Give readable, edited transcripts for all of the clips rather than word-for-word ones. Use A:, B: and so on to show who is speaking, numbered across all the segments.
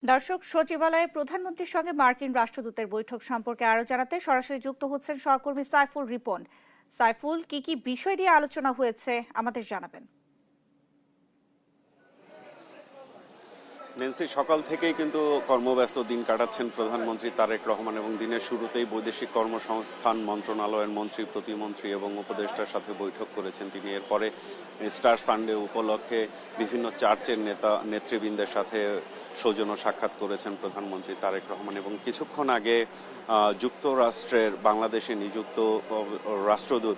A: দর্শক, সচিবালয়ে প্রধানমন্ত্রীর সঙ্গে মার্কিন রাষ্ট্রদূতের বৈঠক সম্পর্কে আরো জানাতে সরাসরি যুক্ত হচ্ছেন সহকর্মী সাইফুল রিপন। সাইফুল, কি বিষয় নিয়ে আলোচনা হয়েছে আমাদের জানাবেন।
B: নেন্সি, সকাল থেকেই কিন্তু কর্মব্যস্ত দিন কাটাচ্ছেন প্রধানমন্ত্রী তারেক রহমান এবং দিনের শুরুতেই বৈদেশিক কর্মসংস্থান মন্ত্রণালয়ের মন্ত্রী, প্রতিমন্ত্রী এবং উপদেষ্টার সাথে বৈঠক করেছেন তিনি। এরপরে স্টার সানডে উপলক্ষে বিভিন্ন চার্চের নেতৃবৃন্দের সাথে সৌজন্য সাক্ষাৎ করেছেন প্রধানমন্ত্রী তারেক রহমান এবং কিছুক্ষণ আগে যুক্তরাষ্ট্রের বাংলাদেশে নিযুক্ত রাষ্ট্রদূত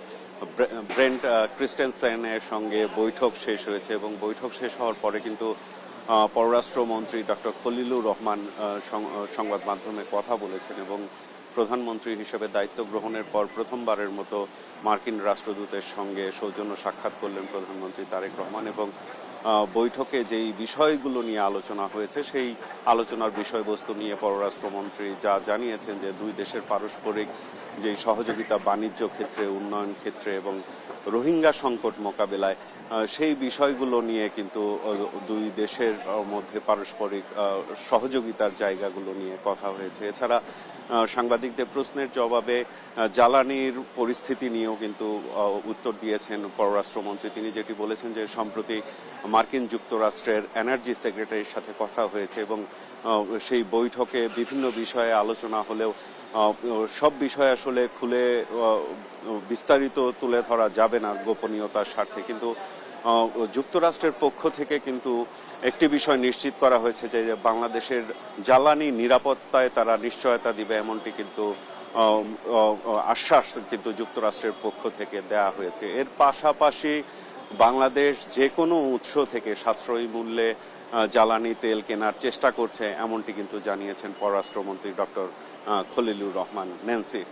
B: ব্রেন্ট ক্রিস্টেনসেনের সঙ্গে বৈঠক শেষ হয়েছে এবং বৈঠক শেষ হওয়ার পরে কিন্তু পররাষ্ট্রমন্ত্রী ডক্টর খলিলুর রহমান সংবাদ মাধ্যমে কথা বলেছেন এবং প্রধানমন্ত্রী হিসেবে দায়িত্ব গ্রহণের পর প্রথমবারের মতো মার্কিন রাষ্ট্রদূতের সঙ্গে সৌজন্য সাক্ষাৎ করলেন প্রধানমন্ত্রী তারেক রহমান এবং বৈঠকে যেই বিষয়গুলো নিয়ে আলোচনা হয়েছে সেই আলোচনার বিষয়বস্তু নিয়ে পররাষ্ট্রমন্ত্রী যা জানিয়েছেন যে দুই দেশের পারস্পরিক যে সহযোগিতা বাণিজ্য ক্ষেত্রে, উন্নয়ন ক্ষেত্রে এবং রোহিঙ্গা সংকট মোকাবেলায় সেই বিষয়গুলো নিয়ে কিন্তু দুই দেশের মধ্যে পারস্পরিক সহযোগিতার জায়গাগুলো নিয়ে কথা হয়েছে। এছাড়া সাংবাদিকদের প্রশ্নের জবাবে জ্বালানির পরিস্থিতি নিয়েও কিন্তু উত্তর দিয়েছেন পররাষ্ট্রমন্ত্রী। তিনি যেটি বলেছেন যে সম্প্রতি মার্কিন যুক্তরাষ্ট্রের এনার্জি সেক্রেটারির সাথে কথা হয়েছে এবং সেই বৈঠকে বিভিন্ন বিষয়ে আলোচনা হলেও সব বিষয় আসলে খুলে বিস্তারিত তুলে ধরা যাবে না গোপনীয়তার স্বার্থে, কিন্তু যুক্তরাষ্ট্রের পক্ষ থেকে কিন্তু একটি বিষয় নিশ্চিত করা হয়েছে যে বাংলাদেশের জ্বালানি নিরাপত্তায় তারা নিশ্চয়তা দিবে, এমনটি কিন্তু আশ্বাস কিন্তু যুক্তরাষ্ট্রের পক্ষ থেকে দেয়া হয়েছে। এর পাশাপাশি বাংলাদেশ যে কোনো উৎস থেকে সাশ্রয়ী মূল্যে জ্বালানি তেল কেনার চেষ্টা করছে, এমনটি কিন্তু জানিয়েছেন পররাষ্ট্রমন্ত্রী ডক্টর খলিলুর রহমান। নেন্সি।